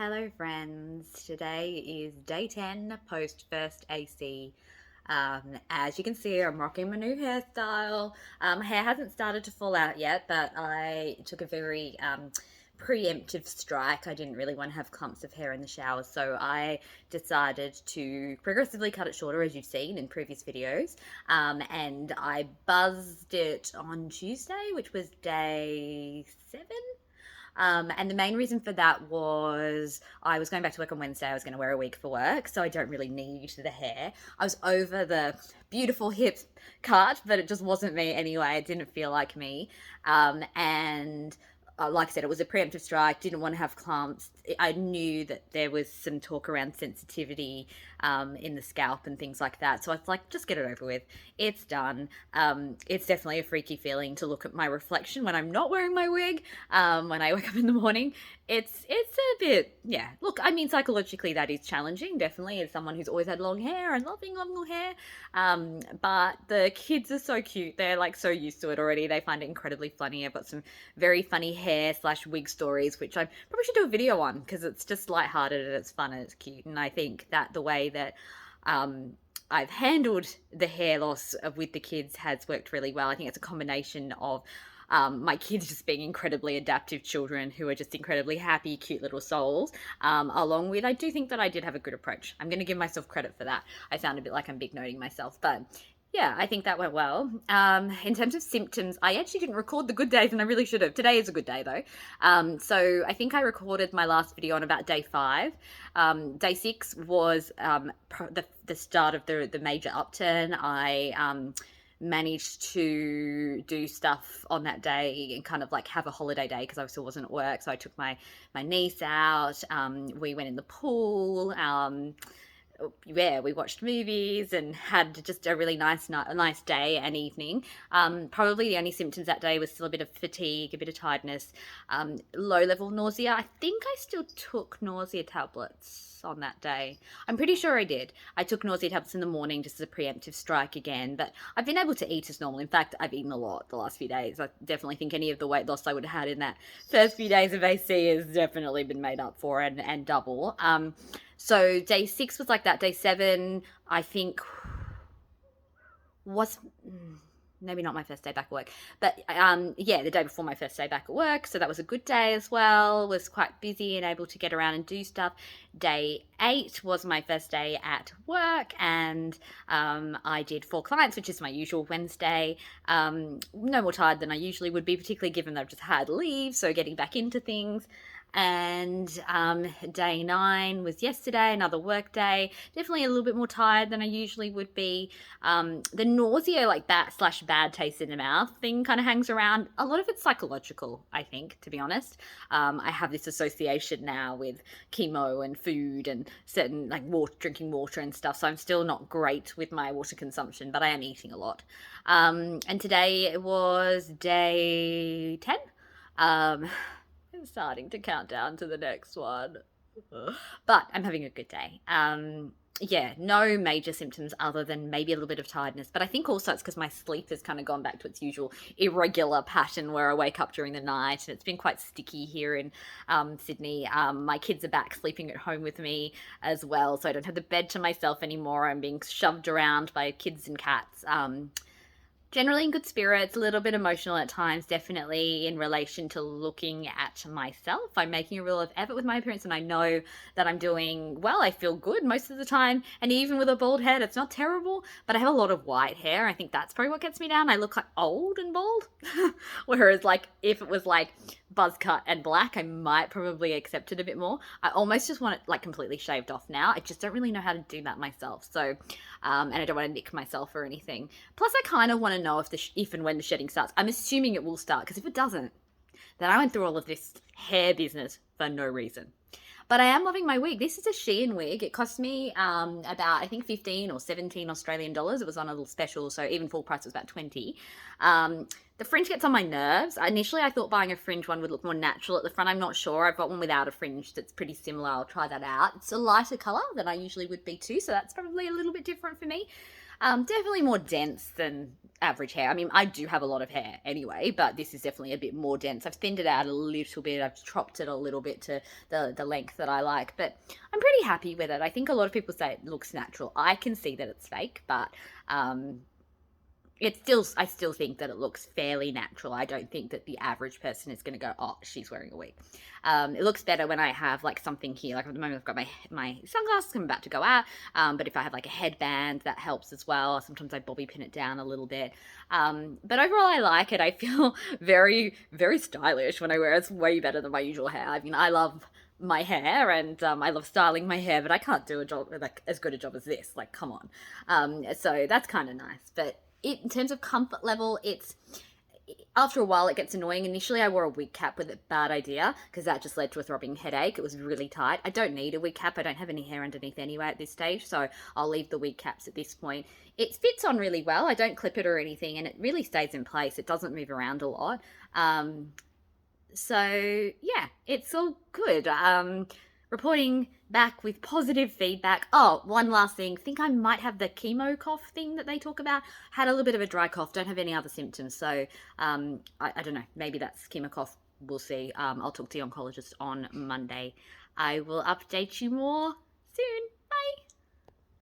Hello friends, today is day 10 post first AC. As you can see, I'm rocking my new hairstyle. Hair hasn't started to fall out yet, but I took a very preemptive strike. I didn't really want to have clumps of hair in the shower, so I decided to progressively cut it shorter, as you've seen in previous videos. And I buzzed it on Tuesday, which was day 7. And the main reason for that was I was going back to work on Wednesday. I was going to wear a wig for work, so I don't really need the hair. I was over the beautiful hip cut, but it just wasn't me anyway. It didn't feel like me. And like I said, it was a preemptive strike. Didn't want to have clumps. I knew that there was some talk around sensitivity in the scalp and things like that. So I was like, just get it over with. It's done. It's definitely a freaky feeling to look at my reflection when I'm not wearing my wig. When I wake up in the morning, it's a bit, yeah. Look, I mean, psychologically that is challenging, definitely, as someone who's always had long hair and loving long hair. But the kids are so cute. They're like so used to it already. They find it incredibly funny. I've got some very funny hair slash wig stories, which I probably should do a video on because it's just lighthearted and it's fun and it's cute. And I think that the way that I've handled the hair loss with the kids has worked really well. I think it's a combination of my kids just being incredibly adaptive children who are just incredibly happy, cute little souls, along with, I do think that I did have a good approach. I'm going to give myself credit for that. I sound a bit like I'm big noting myself, but yeah, I think that went well. In terms of symptoms, I actually didn't record the good days, and I really should have. Today is a good day, though. So I think I recorded my last video on about day 5. Day 6 was the start of the major upturn. I managed to do stuff on that day and kind of like have a holiday day because I still wasn't at work. So I took my niece out. We went in the pool. Yeah, we watched movies and had just a really nice night, a nice day and evening. Probably the only symptoms that day was still a bit of fatigue, a bit of tiredness, low level nausea. I think I still took nausea tablets on that day. I'm pretty sure I did. I took nausea tablets in the morning just as a preemptive strike again, but I've been able to eat as normal. In fact, I've eaten a lot the last few days. I definitely think any of the weight loss I would have had in that first few days of AC has definitely been made up for and double. So day 6 was like that. Day 7, I think, was maybe not my first day back at work, but yeah, the day before my first day back at work. So that was a good day as well. Was quite busy and able to get around and do stuff. Day 8 was my first day at work, and I did 4 clients, which is my usual Wednesday. No more tired than I usually would be, particularly given that I've just had leave, so getting back into things. And day 9 was yesterday, another work day. Definitely a little bit more tired than I usually would be. The nausea, like that slash bad taste in the mouth thing, kind of hangs around. A lot of it's psychological, I think, to be honest. I have this association now with chemo and food and certain, like, drinking water and stuff. So I'm still not great with my water consumption, but I am eating a lot. And today was day 10. I'm starting to count down to the next one. But I'm having a good day. Yeah, no major symptoms other than maybe a little bit of tiredness. But I think also it's because my sleep has kind of gone back to its usual irregular pattern where I wake up during the night, and it's been quite sticky here in Sydney. My kids are back sleeping at home with me as well, so I don't have the bed to myself anymore. I'm being shoved around by kids and cats. Generally in good spirits, a little bit emotional at times, definitely in relation to looking at myself. I'm making a real effort with my appearance, and I know that I'm doing well. I feel good most of the time, and even with a bald head, it's not terrible, but I have a lot of white hair. I think that's probably what gets me down. I look like old and bald, whereas like if it was like buzz cut and black, I might probably accept it a bit more. I almost just want it like completely shaved off now. I just don't really know how to do that myself. So, and I don't want to nick myself or anything. Plus, I kind of want to know if and when the shedding starts. I'm assuming it will start, because if it doesn't, then I went through all of this hair business for no reason. But I am loving my wig. This is a Shein wig. It cost me about, I think, 15 or 17 Australian dollars. It was on a little special, so even full price was about 20. The fringe gets on my nerves. Initially, I thought buying a fringe one would look more natural at the front. I'm not sure. I've got one without a fringe that's pretty similar. I'll try that out. It's a lighter colour than I usually would be too, so that's probably a little bit different for me. Definitely more dense than average hair. I mean, I do have a lot of hair anyway, but this is definitely a bit more dense. I've thinned it out a little bit. I've chopped it a little bit to the length that I like, but I'm pretty happy with it. I think a lot of people say it looks natural. I can see that it's fake, but I still think that it looks fairly natural. I don't think that the average person is going to go, oh, she's wearing a wig. It looks better when I have like something here. Like at the moment, I've got my sunglasses. I'm about to go out. But if I have like a headband, that helps as well. Sometimes I bobby pin it down a little bit. But overall, I like it. I feel very, very stylish when I wear it. It's way better than my usual hair. I mean, I love my hair and I love styling my hair, but I can't do a job like as good a job as this. Like, come on. So that's kind of nice. But in terms of comfort level, it's after a while it gets annoying. Initially, I wore a wig cap with a bad idea because that just led to a throbbing headache. It was really tight. I don't need a wig cap. I don't have any hair underneath anyway at this stage, so I'll leave the wig caps at this point. It fits on really well. I don't clip it or anything, and it really stays in place. It doesn't move around a lot. So yeah, it's all good. Reporting back with positive feedback. Oh, one last thing. Think I might have the chemo cough thing that they talk about. Had a little bit of a dry cough. Don't have any other symptoms. So I don't know. Maybe that's chemo cough. We'll see. I'll talk to the oncologist on Monday. I will update you more soon.